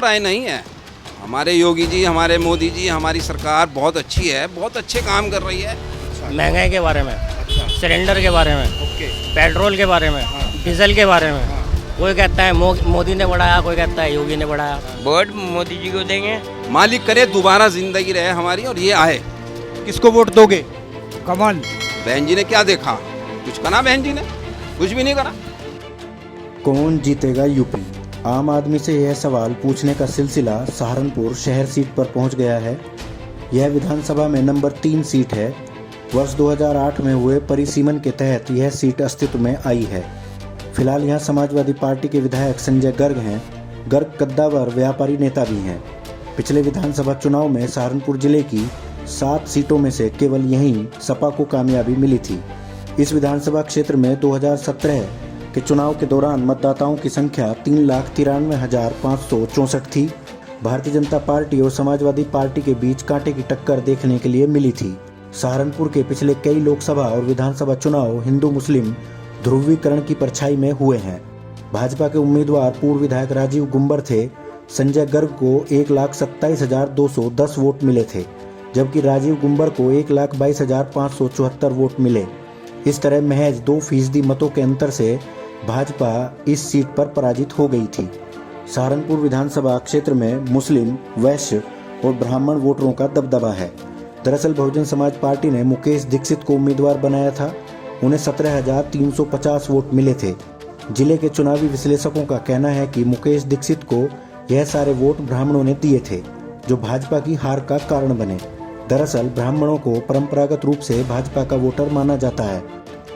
राय नहीं है। हमारे योगी जी, हमारे मोदी जी, हमारी सरकार बहुत अच्छी है, बहुत अच्छे काम कर रही है। महंगाई के बारे में, सिलेंडर के बारे में, पेट्रोल के बारे में, डीजल के बारे में। कोई कहता है मोदी ने बढ़ाया, कोई कहता है योगी ने बढ़ाया। वोट मोदी जी को देंगे। मालिक करे दोबारा जिंदगी रहे हमारी और ये आए। किसको वोट दोगे? कमल। बहन जी ने क्या देखा? कुछ करा बहन जी ने? कुछ भी नहीं करा। कौन जीतेगा यूपी? आम आदमी से यह सवाल पूछने का सिलसिला सहारनपुर शहर सीट पर पहुंच गया है। यह विधानसभा में नंबर 3 सीट है। वर्ष 2008 में हुए परिसीमन के तहत यह सीट अस्तित्व में आई है। फिलहाल यहाँ समाजवादी पार्टी के विधायक संजय गर्ग हैं। गर्ग कद्दावर व्यापारी नेता भी हैं। पिछले विधानसभा चुनाव में सहारनपुर जिले की 7 सीटों में से केवल यहीं सपा को कामयाबी मिली थी। इस विधानसभा क्षेत्र में 2017 के चुनाव के दौरान मतदाताओं की संख्या 3,93,564 थी। भारतीय जनता पार्टी और समाजवादी पार्टी के बीच कांटे की टक्कर देखने के लिए मिली थी। सहारनपुर के पिछले कई लोकसभा और विधानसभा चुनाव हिंदू मुस्लिम ध्रुवीकरण की परछाई में हुए हैं। भाजपा के उम्मीदवार पूर्व विधायक राजीव गुंबर थे। संजय गर्ग को 1,27,210 वोट मिले थे, जबकि राजीव गुंबर को 1,22,574 वोट मिले। इस तरह महज 2% मतों के अंतर से भाजपा इस सीट पर पराजित हो गई थी। सहारनपुर विधानसभा क्षेत्र में मुस्लिम, वैश्य और ब्राह्मण वोटरों का दबदबा है। दरअसल बहुजन समाज पार्टी ने मुकेश दीक्षित को उम्मीदवार बनाया था। उन्हें 17,350 वोट मिले थे। जिले के चुनावी विश्लेषकों का कहना है कि मुकेश दीक्षित को यह सारे वोट ब्राह्मणों ने दिए थे, जो भाजपा की हार का कारण बने। दरअसल ब्राह्मणों को परंपरागत रूप से भाजपा का वोटर माना जाता है।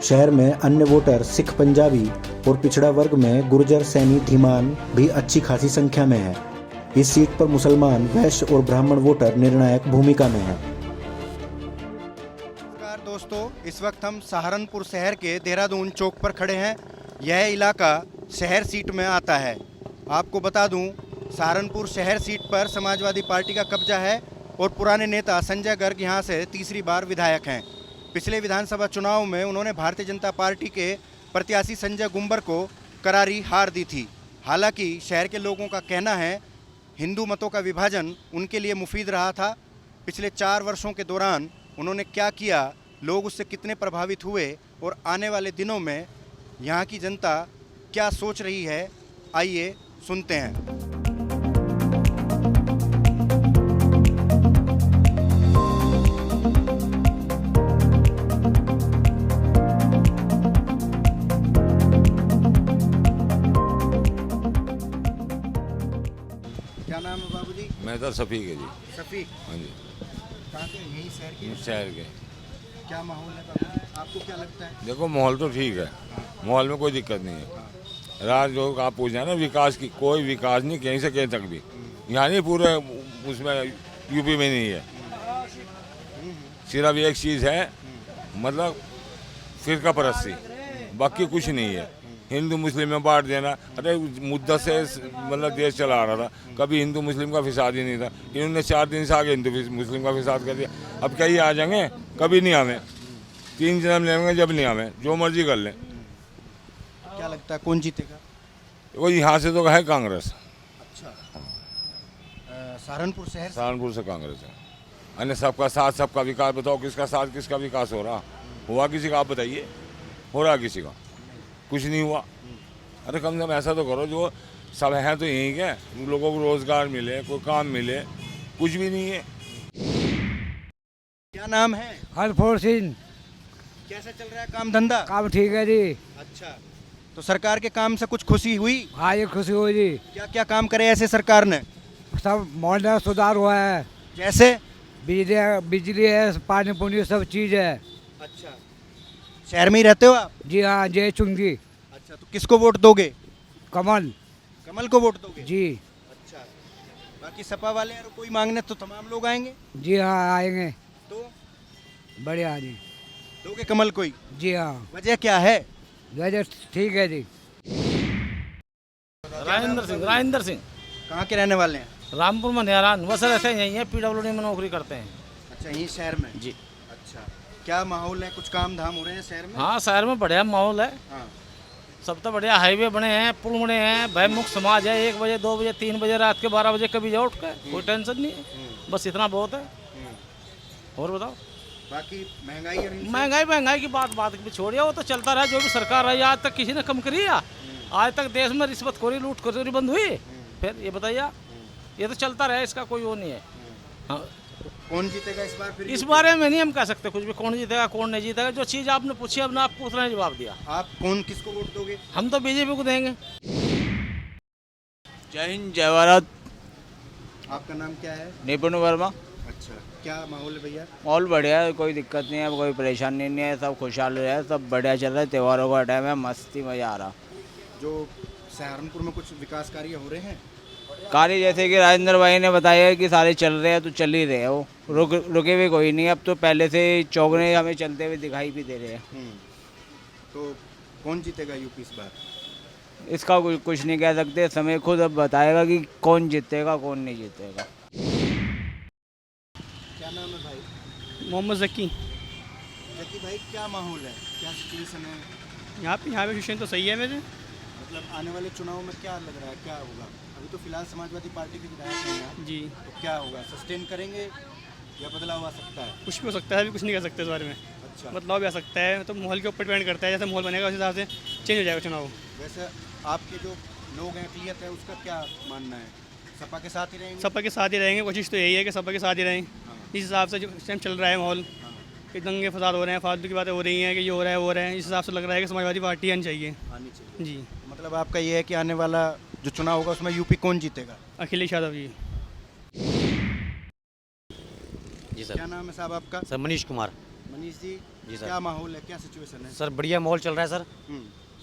शहर में अन्य वोटर सिख, पंजाबी और पिछड़ा वर्ग में गुर्जर, सैनी, धीमान भी अच्छी खासी संख्या में है। इस सीट पर मुसलमान, वैश्य और ब्राह्मण वोटर निर्णायक भूमिका में है। नमस्कार दोस्तों, इस वक्त हम सहारनपुर शहर के देहरादून चौक पर खड़े हैं। यह इलाका शहर सीट में आता है। आपको बता दूं, सहारनपुर शहर सीट पर समाजवादी पार्टी का कब्जा है और पुराने नेता संजय गर्ग यहां से तीसरी बार विधायक हैं। पिछले विधानसभा चुनाव में उन्होंने भारतीय जनता पार्टी के प्रत्याशी संजय गुंबर को करारी हार दी थी। हालांकि शहर के लोगों का कहना है हिंदू मतों का विभाजन उनके लिए मुफीद रहा था। पिछले 4 वर्षों के दौरान उन्होंने क्या किया, लोग उससे कितने प्रभावित हुए और आने वाले दिनों में यहाँ की जनता क्या सोच रही है, आइए सुनते हैं। क्या नाम है बाबूजी? मैं तो सफ़ीक है जी। शफीक। हाँ जी। कहाँ के? यही शहर के? शहर के। क्या माहौल है बाबू, आपको क्या लगता है? देखो माहौल तो ठीक है, माहौल में कोई दिक्कत नहीं है। राज जो आप पूछ रहे हैं ना विकास की, कोई विकास नहीं कहीं से कहीं तक भी। यहाँ नहीं पूरे उसमें यूपी में नहीं है। सिर्फ एक चीज़ है, मतलब फिरका परस्ती, बाकी कुछ नहीं है। हिंदू मुस्लिम में बांट देना, अरे मुद्दत से मतलब देश चला आ रहा था, कभी हिंदू मुस्लिम का फिसाद ही नहीं था। इन्होंने 4 दिन से आगे हिंदू मुस्लिम का फिसाद कर दिया। अब क्या ये आ जाएंगे? कभी नहीं आवे। 3 जन्म लेंगे जब नहीं आवे, जो मर्जी कर लें। क्या लगता है कौन जीतेगा? वो यहाँ से तो है कांग्रेस। अच्छा, सहारनपुर शहर सहारनपुर से कांग्रेस है। अन्य सबका साथ सबका विकास, बताओ किसका साथ किसका विकास हो रहा? हुआ किसी का? आप बताइए, हो रहा किसी का? कुछ नहीं हुआ। अरे कम से कम ऐसा तो करो, जो सब हैं तो यहीं के, लोगों को रोजगार मिले, कोई काम मिले, कुछ भी नहीं है। क्या नाम है? हरफोर सिंह। कैसा चल रहा है काम धंधा? काम ठीक है जी। अच्छा, तो सरकार के काम से कुछ खुशी हुई? हाँ, ये खुशी हुई जी। क्या क्या काम करे ऐसे सरकार ने? सब मॉडल सुधार हुआ है। जैसे? बिजली है, पानी पुनी सब चीज़ है। अच्छा, शहर में ही रहते हो आप? जी हाँ, जय चुंगी। अच्छा, तो किसको वोट दोगे? कमल। कमल को वोट दोगे? जी। अच्छा, बाकी सपा वाले और कोई मांगने तो तमाम लोग आएंगे? जी हाँ, आएंगे तो बढ़िया जी। दोगे कमल को ही? जी हाँ। वजह क्या है? वजह ठीक है जी। राजेंद्र सिंह कहाँ के रहने वाले हैं? रामपुर में निहरान, बस रहते हैं यहीं है, PWD में नौकरी करते हैं। अच्छा, यहीं शहर में? जी। अच्छा, क्या माहौल है? कुछ काम धाम हो रहे हैं शहर में? हाँ, शहर में बढ़िया माहौल है। हाँ, सब तो बढ़िया हाईवे बने हैं, पुल बने हैं, भय मुक्त समाज है। 1 बजे 2 बजे 3 बजे रात के 12 बजे कभी जाओ उठ के, कोई टेंशन नहीं है। बस इतना बहुत है। और बताओ बाकी महंगाई महंगाई की बात भी छोड़िए, वो तो चलता रहा। जो भी सरकार रही आज तक किसी ने कम करी है? आज तक देश में रिश्वतखोरी लूट खसोरी बंद हुई? फिर ये बताइए, ये तो चलता रहा, इसका कोई वो नहीं है। हाँ, कौन जीतेगा इस बार? फिर इस बारे में नहीं हम कह सकते कुछ भी, कौन जीतेगा कौन नहीं जीतेगा। जो चीज़ आपने पूछी अपने आप पूछ रहे हैं, जवाब दिया। आप किसको वोट दोगे? हम तो बीजेपी को देंगे। जय हिंद जय भारत। आपका नाम क्या है? निपुण वर्मा। अच्छा, क्या माहौल है भैया? माहौल बढ़िया है, कोई दिक्कत नहीं है, कोई परेशानी नहीं है, सब खुशहाल है, सब बढ़िया चल रहा है। त्योहारों का टाइम है, मस्ती मज़ा आ रहा। जो सहारनपुर में कुछ विकास कार्य हो रहे हैं? कार्य जैसे कि राजेंद्र भाई ने बताया कि सारे चल रहे हैं, तो चल ही रहे हैं, वो रुके हुए कोई नहीं। अब तो पहले से चौगने हमें चलते हुए दिखाई भी दे रहे हैं। तो कौन जीतेगा यूपी इस बार? इसका कुछ नहीं कह सकते, समय खुद अब बताएगा कि कौन जीतेगा कौन नहीं जीतेगा। क्या नाम है भाई? मोहम्मद ज़की। जकी भाई, क्या माहौल है, क्या सिचुएशन है यहाँ पे सिचुएशन तो सही है मेरे। मतलब आने वाले चुनाव में क्या लग रहा है, क्या होगा? अभी तो फिलहाल समाजवादी पार्टी के विधायक हैं आप, जी तो क्या होगा? सस्टेन करेंगे या बदलाव आ सकता है? कुछ भी हो सकता है, अभी कुछ नहीं कर सकते इस बारे में। अच्छा, बदलाव भी आ सकता है, तो माहौल के ऊपर डिपेंड करता है। जैसे माहौल बनेगा उस हिसाब से चेंज हो जाएगा चुनाव। वैसे आपके जो लोग हैं, अकलियत है, उसका क्या मानना है? सपा के साथ ही रहेंगे? सपा के साथ ही रहेंगे, कोशिश तो यही है कि सपा के साथ ही रहें। जिस हिसाब से जो इस टाइम चल रहा है माहौल, कि दंगे फसाद हो रहे हैं, फालतू की बातें हो रही हैं कि ये हो रहा है वो हो रहा है, इस हिसाब से लग रहा है कि समाजवादी पार्टी आनी चाहिए। आनी चाहिए। जी, मतलब आपका ये है कि आने वाला जो चुनाव होगा उसमें यूपी कौन जीतेगा? अखिलेश यादव जी। जी क्या नाम है साहब आपका? सर मनीष कुमार। मनीष जी, जी सर। क्या माहौल है, क्या सिचुएशन है? सर बढ़िया माहौल चल रहा है सर।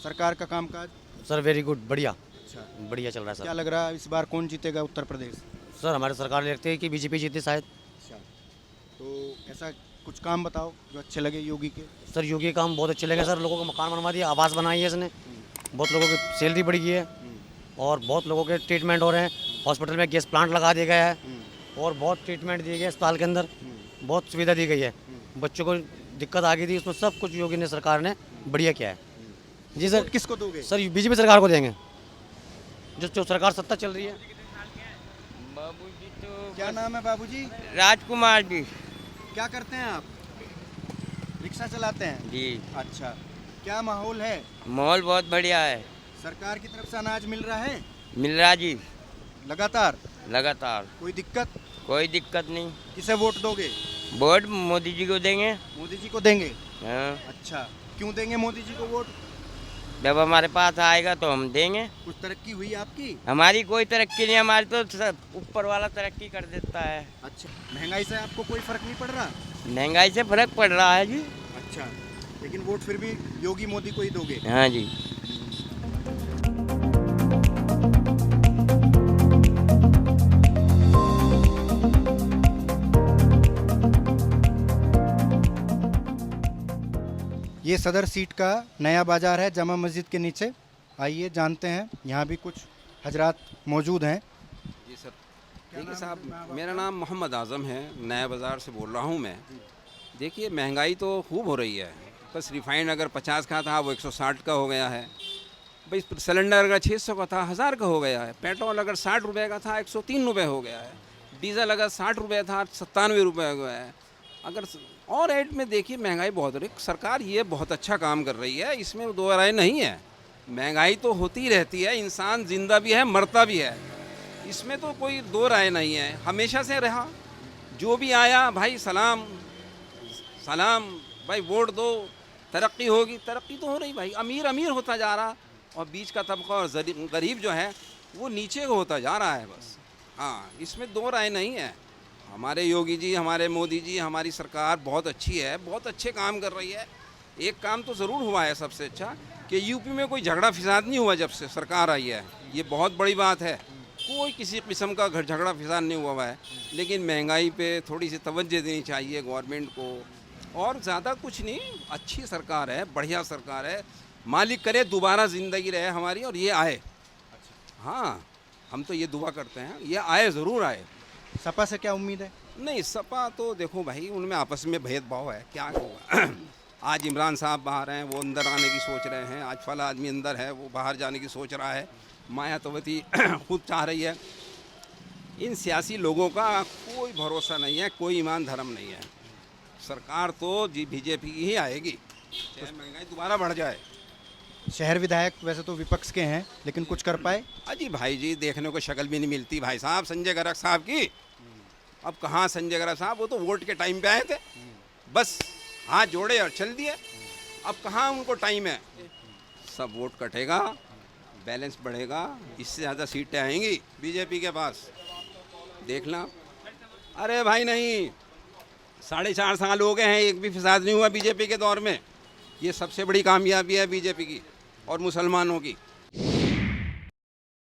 सरकार का कामकाज? सर वेरी गुड, बढ़िया अच्छा, बढ़िया चल रहा है क्या सर। लग रहा है इस बार कौन जीतेगा उत्तर प्रदेश? सर हमारे सरकार लगती है कि बीजेपी जीती शायद। अच्छा, तो ऐसा कुछ काम बताओ जो अच्छे लगे योगी के। सर योगी के काम बहुत अच्छे लगे सर। लोगों को मकान बनवा दिया, आवास बनाई है इसने, बहुत लोगों की सैलरी बढ़ गई है और बहुत लोगों के ट्रीटमेंट हो रहे हैं। हॉस्पिटल में गैस प्लांट लगा दिया गया है और बहुत ट्रीटमेंट दिए गए अस्पताल के अंदर, बहुत सुविधा दी गई है। बच्चों को दिक्कत आ गई थी, उसमें सब कुछ योगी ने सरकार ने बढ़िया किया है। जी सर। किसको दोगे? सर बीजेपी सरकार को देंगे, जो सरकार सत्ता चल रही है। बाबूजी तो क्या नाम है बाबूजी? राजकुमार जी। क्या करते हैं आप? रिक्शा चलाते हैं? जी। अच्छा, क्या माहौल है? माहौल बहुत बढ़िया है। सरकार की तरफ से अनाज मिल रहा है मिल रहा जी, लगातार? लगातार, कोई दिक्कत? कोई दिक्कत नहीं। किसे वोट दोगे? वोट मोदी जी को देंगे। मोदी जी को देंगे? हाँ, अच्छा, क्यों देंगे मोदी जी को वोट? जब हमारे पास आएगा तो हम देंगे। कुछ तरक्की हुई आपकी? हमारी कोई तरक्की नहीं, हमारी तो सब ऊपर वाला तरक्की कर देता है। अच्छा, महंगाई से आपको कोई फर्क नहीं पड़ रहा? महंगाई से फर्क पड़ रहा है जी। अच्छा, लेकिन वोट फिर भी योगी मोदी को ही दोगे? हाँ जी। ये सदर सीट का नया बाज़ार है जामा मस्जिद के नीचे। आइए जानते हैं, यहाँ भी कुछ हजरात मौजूद हैं। जी सर। देखिए साहब, मेरा नाम मोहम्मद आज़म है, नया बाज़ार से बोल रहा हूँ मैं। देखिए महंगाई तो खूब हो रही है। बस रिफाइंड अगर 50 का था वो 160 का हो गया है। भाई सिलेंडर अगर 600 का था 1000 का हो गया है। पेट्रोल अगर 60 रुपये का था 103 रुपये हो गया है। डीजल अगर 60 रुपये था 97 रुपये हो गया है। अगर और रेट में देखिए महंगाई बहुत हो रही। सरकार ये बहुत अच्छा काम कर रही है, इसमें दो राय नहीं है। महंगाई तो होती रहती है, इंसान जिंदा भी है मरता भी है, इसमें तो कोई दो राय नहीं है। हमेशा से रहा, जो भी आया भाई सलाम सलाम, भाई वोट दो, तरक्की होगी। तरक्की तो हो रही भाई, अमीर अमीर होता जा रहा और बीच का तबका और गरीब जो है वो नीचे होता जा रहा है बस। हाँ, इसमें दो राय नहीं है। हमारे योगी जी, हमारे मोदी जी, हमारी सरकार बहुत अच्छी है, बहुत अच्छे काम कर रही है। एक काम तो ज़रूर हुआ है सबसे अच्छा, कि यूपी में कोई झगड़ा फिसाद नहीं हुआ जब से सरकार आई है। ये बहुत बड़ी बात है, कोई किसी किस्म का झगड़ा फिसाद नहीं हुआ है। लेकिन महंगाई पे थोड़ी सी तवज्जो देनी चाहिए गवर्नमेंट को, और ज़्यादा कुछ नहीं। अच्छी सरकार है, बढ़िया सरकार है। मालिक करे दोबारा ज़िंदगी रहे हमारी और ये आए। हाँ, हम तो ये दुआ करते हैं ये आए, ज़रूर आए। सपा से क्या उम्मीद है? नहीं, सपा तो देखो भाई, उनमें आपस में भेदभाव है, क्या होगा। आज इमरान साहब बाहर हैं, वो अंदर आने की सोच रहे हैं। आज फला आदमी अंदर है, वो बाहर जाने की सोच रहा है। मायावती खुद चाह रही है। इन सियासी लोगों का कोई भरोसा नहीं है, कोई ईमान धर्म नहीं है। सरकार तो बीजेपी की ही आएगी, चाहे महंगाई दोबारा बढ़ जाए। शहर विधायक वैसे तो विपक्ष के हैं, लेकिन कुछ कर पाए? अजी भाई जी, देखने को शक्ल भी नहीं मिलती भाई साहब संजय गर्ग साहब की। अब कहाँ संजय गर्ग साहब, वो तो वोट के टाइम पे आए थे, बस हाथ जोड़े और चल दिए। अब कहाँ उनको टाइम है। सब वोट कटेगा, बैलेंस बढ़ेगा, इससे ज़्यादा सीटें आएंगी बीजेपी के पास, देखना। अरे भाई नहीं, 4.5 साल हो गए हैं, एक भी फसाद नहीं हुआ बीजेपी के दौर में। ये सबसे बड़ी कामयाबी है बीजेपी की और मुसलमानों की।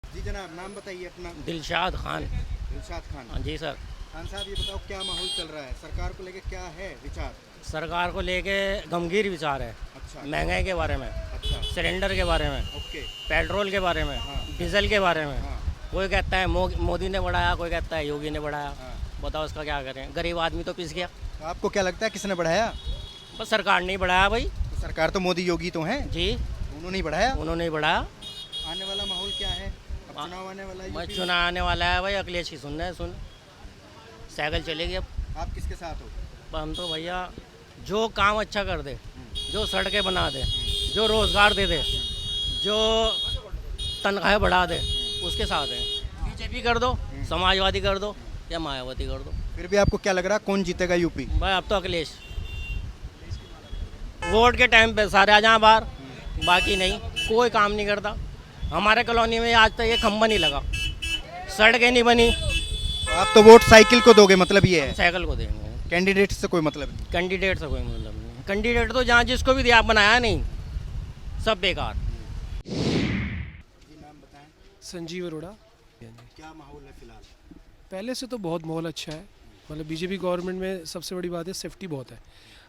जी जनाब, नाम बताइए अपना। दिलशाद खान। दिलशाद खान। हाँ जी सर। खान साहब, ये बताओ क्या माहौल चल रहा है, सरकार को लेके क्या है विचार? सरकार को लेके गंभीर विचार है। अच्छा। महंगाई के बारे में, अच्छा। सिलेंडर के बारे में, ओके। पेट्रोल के बारे में, हाँ। डीजल के बारे में। हाँ। कोई कहता है मोदी ने बढ़ाया, कोई कहता है योगी ने बढ़ाया। हाँ। बताओ इसका क्या करें, गरीब आदमी तो पिस गया। तो आपको क्या लगता है किसने बढ़ाया? बस सरकार ने ही बढ़ाया भाई। तो सरकार तो मोदी योगी तो हैं जी, उन्होंने ही बढ़ाया। उन्होंने ही बढ़ाया। आने वाला माहौल क्या है? अब चुनाव आने वाला है बस यूपी में। चुनाव आने वाला है भाई, अखिलेश की सुन रहे हैं, सुन साइकिल चलेगी अब। आप किसके साथ हो? पर हम तो भैया जो काम अच्छा कर दे, जो सड़कें बना दे, जो रोज़गार दे दे, जो तनख्वाहें बढ़ा दे, उसके साथ है। बीजेपी कर दो, समाजवादी कर दो या मायावती कर दो। फिर भी आपको क्या लग रहा है कौन जीतेगा यूपी? भाई अब तो अखिलेश। वोट के टाइम पे सारे आ जाएं बाहर, बाकी नहीं, कोई काम नहीं करता। हमारे कॉलोनी में आज तक ये खंभा नहीं लगा, सड़कें नहीं बनी। तो आप तो वोट साइकिल को दोगे, मतलब ये है? साइकिल को देंगे, कैंडिडेट से कोई मतलब नहीं? कैंडिडेट से कोई मतलब नहीं। कैंडिडेट तो जहाँ जिसको भी दिया बनाया नहीं, सब बेकार। नाम बताएं। संजीव अरोड़ा। क्या माहौल है फिलहाल? पहले से तो बहुत माहौल अच्छा है। मतलब बीजेपी गवर्नमेंट में सबसे बड़ी बात है सेफ्टी बहुत है।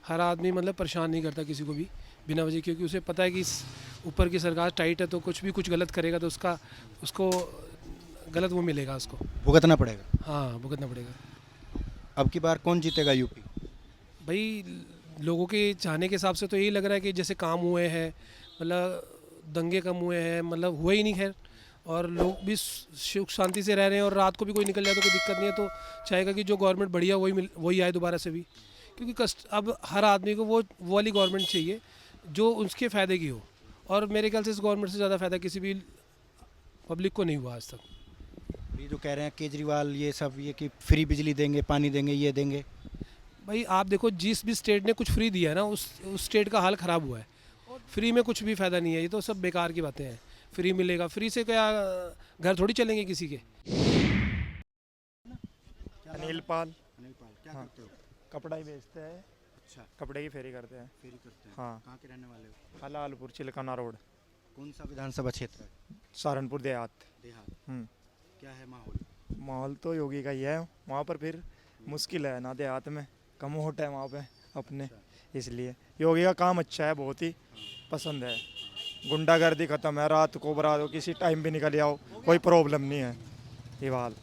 हर आदमी मतलब परेशान नहीं करता किसी को भी बिना वजह, क्योंकि उसे पता है कि ऊपर की सरकार टाइट है, तो कुछ गलत करेगा तो उसको गलत वो मिलेगा, उसको भुगतना पड़ेगा। हाँ, भुगतना पड़ेगा। अब की बार कौन जीतेगा यूपी? भाई लोगों के चाहने के हिसाब से तो यही लग रहा है कि जैसे काम हुए हैं, मतलब दंगे कम हुए हैं, मतलब हुए ही नहीं खैर, और लोग भी सुख शांति से रह रहे हैं, और रात को भी कोई निकल जाए तो कोई दिक्कत नहीं है। तो चाहेगा कि जो गवर्नमेंट बढ़िया वही आए दोबारा से भी, क्योंकि अब हर आदमी को वो वाली गवर्नमेंट चाहिए जो उसके फ़ायदे की हो, और मेरे ख्याल से इस गवर्नमेंट से ज़्यादा फ़ायदा किसी भी पब्लिक को नहीं हुआ आज तक। ये जो कह रहे हैं केजरीवाल, ये सब ये कि फ्री बिजली देंगे, पानी देंगे, ये देंगे। भाई आप देखो, जिस भी स्टेट ने कुछ फ्री दिया है ना, उस स्टेट का हाल ख़राब हुआ है। फ्री में कुछ भी फ़ायदा नहीं है, ये तो सब बेकार की बातें हैं। फ्री मिलेगा, फ्री से क्या घर थोड़ी चलेंगे किसी के। अनिल पाल। क्या करते हो? कपड़ा ही बेचते हैं। अच्छा। कपड़े की फेरी करते हैं। फेरी करते हैं। हाँ। कहाँ के रहने वाले हो? हलालपुर चिलकाना रोड। कौन सा विधानसभा क्षेत्र है? सहारनपुर देहात। देहात। क्या है माहौल? माहौल तो योगी का ही है वहाँ पर, फिर मुश्किल है ना, देहात में कम वोट है वहाँ पे अपने, इसलिए योगी का काम अच्छा है, बहुत ही पसंद है। गुंडागर्दी ख़त्म है, रात को बरात को किसी टाइम भी निकल जाओ, कोई प्रॉब्लम नहीं है। ये हाल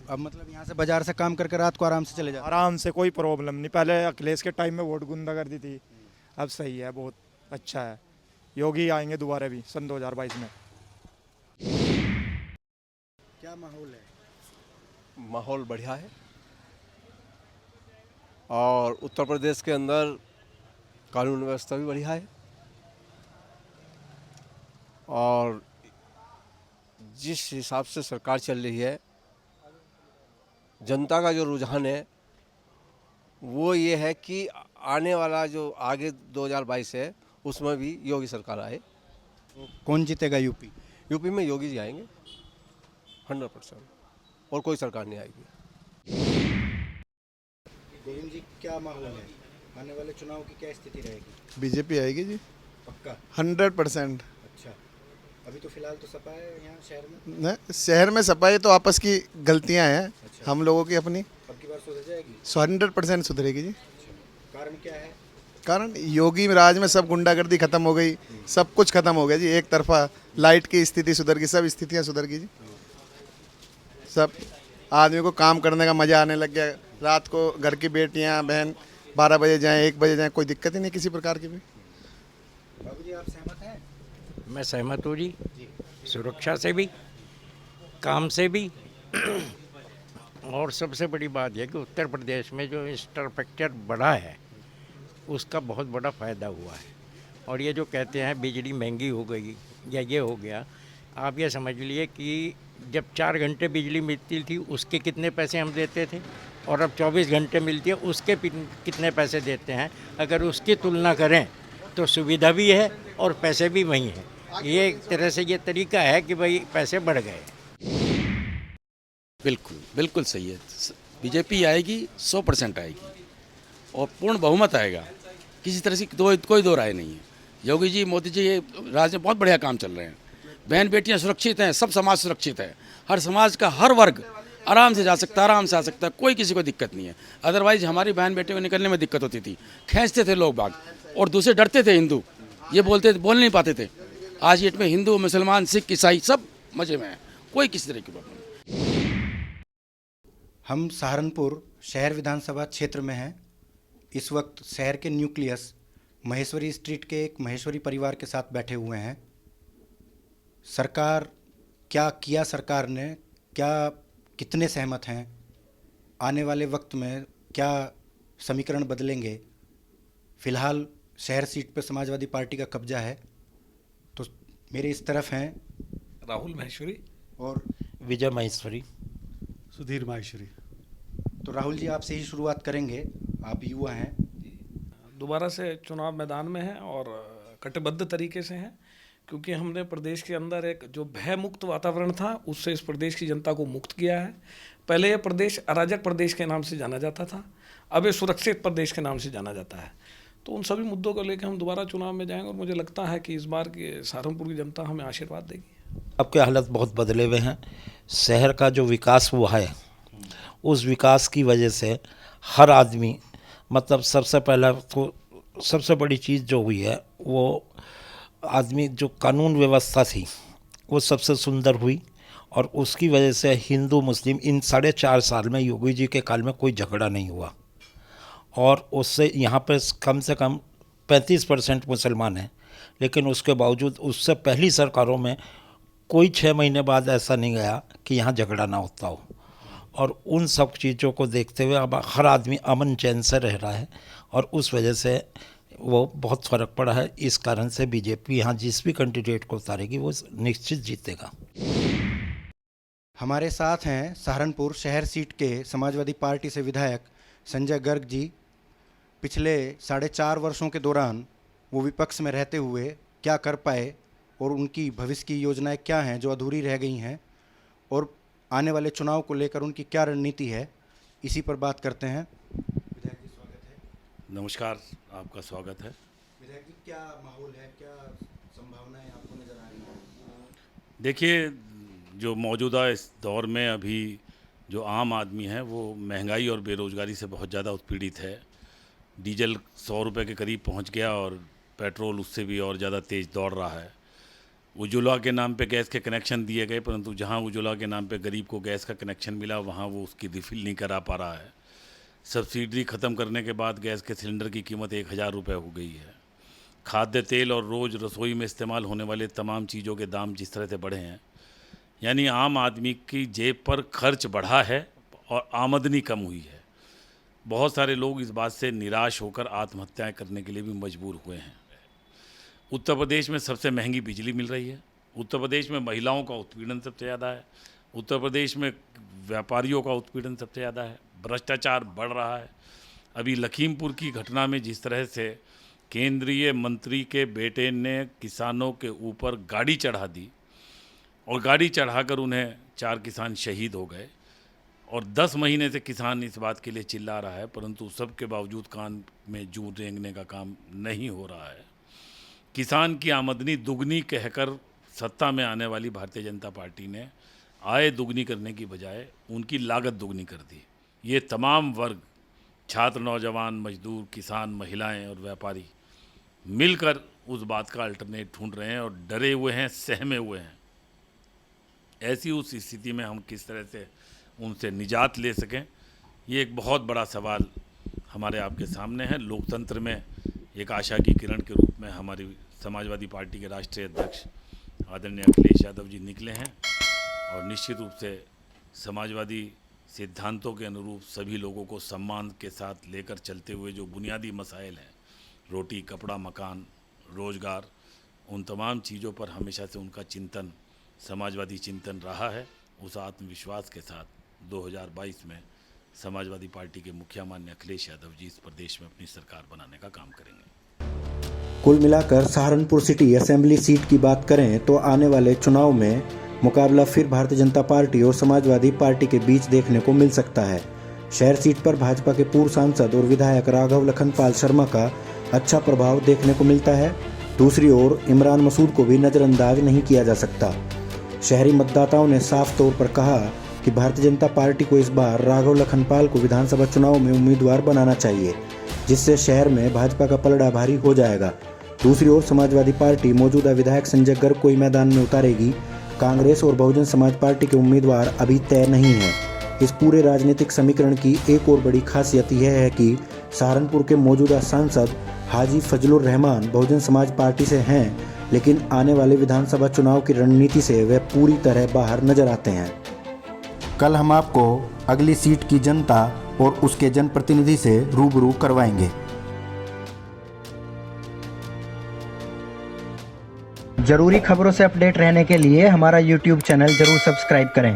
अब मतलब यहाँ से बाजार से काम करके रात को आराम से चले जाओ? आराम से, कोई प्रॉब्लम नहीं। पहले अखिलेश के टाइम में वोट गुंडागर्दी थी, अब सही है, बहुत अच्छा है। योगी आएंगे दोबारा भी सन 2022 में। क्या माहौल है? माहौल बढ़िया है, और उत्तर प्रदेश के अंदर कानून व्यवस्था भी बढ़िया है, और जिस हिसाब से सरकार चल रही है, जनता का जो रुझान है वो ये है कि आने वाला जो आगे 2022 है उसमें भी योगी सरकार आए। तो कौन जीतेगा यूपी? यूपी में योगी जी आएंगे 100%, और कोई सरकार नहीं आएगी। गोविंद जी, क्या माहौल है? आने वाले चुनाव की क्या स्थिति रहेगी? बीजेपी आएगी जी, पक्का? 100%। अच्छा। अभी तो फिलहाल तो सपा है यहाँ शहर में? न शहर में सपा, ये तो आपस की गलतियां हैं। अच्छा। हम लोगों की अपनी। अब की बार सुधर जाएगी? 100% सुधरेगी जी। अच्छा। कारण क्या है? कारण योगी राज में सब गुंडागर्दी खत्म हो गई, सब कुछ खत्म हो गया जी। एक तरफा लाइट की स्थिति सुधर गई, सब स्थितियाँ सुधर गई जी। सब आदमी को काम करने का मज़ा आने लग गया। रात को घर की बेटियां बहन 12 बजे जाएं, 1 बजे जाएं, कोई दिक्कत ही नहीं किसी प्रकार की भी। बाबू जी, आप सहमत हैं? मैं सहमत हूँ जी, सुरक्षा से भी, काम से भी और सबसे बड़ी बात यह कि उत्तर प्रदेश में जो इंफ्रास्ट्रक्चर बढ़ा है उसका बहुत बड़ा फ़ायदा हुआ है। और ये जो कहते हैं बिजली महंगी हो गई या ये हो गया, आप ये समझ लिए कि जब 4 घंटे बिजली मिलती थी उसके कितने पैसे हम देते थे और अब 24 घंटे मिलती है उसके कितने पैसे देते हैं। अगर उसकी तुलना करें तो सुविधा भी है और पैसे भी वही हैं। ये एक तरह से ये तरीका है कि भाई पैसे बढ़ गए। बिल्कुल बिल्कुल सही है। बीजेपी आएगी, 100% आएगी और पूर्ण बहुमत आएगा, किसी तरह से कोई दो राय नहीं है। योगी जी, मोदी जी, ये राज्य में बहुत बढ़िया काम चल रहे हैं। बहन बेटियां सुरक्षित हैं, सब समाज सुरक्षित है, हर समाज का हर वर्ग आराम से जा सकता है, आराम से आ सकता है, कोई किसी को दिक्कत नहीं है। अदरवाइज हमारी बहन बेटियों को निकलने में दिक्कत होती थी, खींचते थे लोग बाग और दूसरे डरते थे, हिंदू ये बोल नहीं पाते थे। आज डेट में हिंदू, मुसलमान, सिख, ईसाई सब मजे में हैं, कोई किसी तरह की प्रॉब्लम नहीं। हम सहारनपुर शहर विधानसभा क्षेत्र में हैं। इस वक्त शहर के न्यूक्लियस महेश्वरी स्ट्रीट के एक महेश्वरी परिवार के साथ बैठे हुए हैं। सरकार क्या किया, सरकार ने क्या, कितने सहमत हैं, आने वाले वक्त में क्या समीकरण बदलेंगे। फ़िलहाल शहर सीट पर समाजवादी पार्टी का कब्जा है। तो मेरे इस तरफ हैं राहुल माहेश्वरी और विजय माहेश्वरी, सुधीर माहेश्वरी। तो राहुल जी, आपसे ही शुरुआत करेंगे, आप युवा हैं, दोबारा से चुनाव मैदान में हैं और कटिबद्ध तरीके से हैं, क्योंकि हमने प्रदेश के अंदर एक जो भय मुक्त वातावरण था उससे इस प्रदेश की जनता को मुक्त किया है। पहले ये प्रदेश अराजक प्रदेश के नाम से जाना जाता था, अब ये सुरक्षित प्रदेश के नाम से जाना जाता है। तो उन सभी मुद्दों को लेकर हम दोबारा चुनाव में जाएंगे और मुझे लगता है कि इस बार की सहारनपुर की जनता हमें आशीर्वाद देगी। अब के हालत बहुत बदले हुए हैं। शहर का जो विकास हुआ है उस विकास की वजह से हर आदमी, मतलब सबसे पहला तो सबसे बड़ी चीज़ जो हुई है वो आदमी, जो कानून व्यवस्था थी वो सबसे सुंदर हुई और उसकी वजह से हिंदू मुस्लिम इन 4.5 साल में योगी जी के काल में कोई झगड़ा नहीं हुआ। और उससे यहाँ पर कम से कम 35% मुसलमान हैं, लेकिन उसके बावजूद उससे पहली सरकारों में कोई 6 महीने बाद ऐसा नहीं गया कि यहाँ झगड़ा ना होता हो। और उन सब चीज़ों को देखते हुए अब हर आदमी अमन चैन से रह रहा है और उस वजह से वो बहुत फ़र्क पड़ा है। इस कारण से बीजेपी यहाँ जिस भी कैंडिडेट को उतारेगी वो निश्चित जीतेगा। हमारे साथ हैं सहारनपुर शहर सीट के समाजवादी पार्टी से विधायक संजय गर्ग जी। पिछले 4.5 वर्षों के दौरान वो विपक्ष में रहते हुए क्या कर पाए और उनकी भविष्य की योजनाएं क्या हैं जो अधूरी रह गई हैं, और आने वाले चुनाव को लेकर उनकी क्या रणनीति है, इसी पर बात करते हैं। विधायक जी, स्वागत है। नमस्कार, आपका स्वागत है। विधायक जी, क्या माहौल है, क्या संभावनाएं आपको नजर आ रही हैं? देखिए, जो मौजूदा इस दौर में अभी जो आम आदमी है वो महंगाई और बेरोज़गारी से बहुत ज़्यादा उत्पीड़ित है। डीजल 100 रुपये के करीब पहुंच गया और पेट्रोल उससे भी और ज़्यादा तेज़ दौड़ रहा है। उज्ज्वला के नाम पे गैस के कनेक्शन दिए गए, परंतु जहां उज्ज्वला के नाम पे गरीब को गैस का कनेक्शन मिला वहां वो उसकी रिफ़िल नहीं करा पा रहा है। सब्सिडी ख़त्म करने के बाद गैस के सिलेंडर की कीमत 1000 रुपये हो गई है। खाद्य तेल और रोज़ रसोई में इस्तेमाल होने वाले तमाम चीज़ों के दाम जिस तरह से बढ़े हैं, यानी आम आदमी की जेब पर खर्च बढ़ा है और आमदनी कम हुई है। बहुत सारे लोग इस बात से निराश होकर आत्महत्याएं करने के लिए भी मजबूर हुए हैं। उत्तर प्रदेश में सबसे महंगी बिजली मिल रही है। उत्तर प्रदेश में महिलाओं का उत्पीड़न सबसे ज़्यादा है। उत्तर प्रदेश में व्यापारियों का उत्पीड़न सबसे ज़्यादा है। भ्रष्टाचार बढ़ रहा है। अभी लखीमपुर की घटना में जिस तरह से केंद्रीय मंत्री के बेटे ने किसानों के ऊपर गाड़ी चढ़ा दी और गाड़ी चढ़ाकर उन्हें 4 किसान शहीद हो गए, और 10 महीने से किसान इस बात के लिए चिल्ला रहा है, परंतु सबके बावजूद कान में जूं रेंगने का काम नहीं हो रहा है। किसान की आमदनी दुगनी कहकर सत्ता में आने वाली भारतीय जनता पार्टी ने आय दुगनी करने की बजाय उनकी लागत दुगनी कर दी। ये तमाम वर्ग, छात्र, नौजवान, मजदूर, किसान, महिलाएं और व्यापारी मिलकर उस बात का अल्टरनेट ढूंढ रहे हैं और डरे हुए हैं, सहमे हुए हैं। ऐसी उस स्थिति में हम किस तरह से उनसे निजात ले सकें, ये एक बहुत बड़ा सवाल हमारे आपके सामने है। लोकतंत्र में एक आशा की किरण के रूप में हमारी समाजवादी पार्टी के राष्ट्रीय अध्यक्ष आदरणीय अखिलेश यादव जी निकले हैं और निश्चित रूप से समाजवादी सिद्धांतों के अनुरूप सभी लोगों को सम्मान के साथ लेकर चलते हुए जो बुनियादी मसाइल हैं, रोटी, कपड़ा, मकान, रोजगार, उन तमाम चीज़ों पर हमेशा से उनका चिंतन समाजवादी चिंतन रहा है। उस आत्मविश्वास के साथ 2022 में समाजवादी पार्टी के मुखिया माननीय अखिलेश यादव जी इस प्रदेश में अपनी सरकार बनाने का काम करेंगे। कुल मिलाकर सहारनपुर सिटी असेंबली सीट की बात करें तो आने वाले चुनाव में मुकाबला फिर भारतीय जनता पार्टी और समाजवादी पार्टी के बीच देखने को मिल सकता है। शहर सीट पर भाजपा के पूर्व सांसद और विधायक राघव लखनपाल शर्मा का अच्छा प्रभाव देखने को मिलता है। दूसरी ओर इमरान मसूद को भी नज़रअंदाज नहीं किया जा सकता। शहरी मतदाताओं ने साफ तौर पर कहा कि भारतीय जनता पार्टी को इस बार राघव लखनपाल को विधानसभा चुनाव में उम्मीदवार बनाना चाहिए, जिससे शहर में भाजपा का पलड़ा भारी हो जाएगा। दूसरी ओर समाजवादी पार्टी मौजूदा विधायक संजय गर्ग को ही मैदान में उतारेगी। कांग्रेस और बहुजन समाज पार्टी के उम्मीदवार अभी तय नहीं है। इस पूरे राजनीतिक समीकरण की एक और बड़ी खासियत यह है कि सहारनपुर के मौजूदा सांसद हाजी फजलुर रहमान बहुजन समाज पार्टी से हैं, लेकिन आने वाले विधानसभा चुनाव की रणनीति से वे पूरी तरह बाहर नजर आते हैं। कल हम आपको अगली सीट की जनता और उसके जनप्रतिनिधि से रूबरू करवाएंगे। जरूरी खबरों से अपडेट रहने के लिए हमारा YouTube चैनल जरूर सब्सक्राइब करें।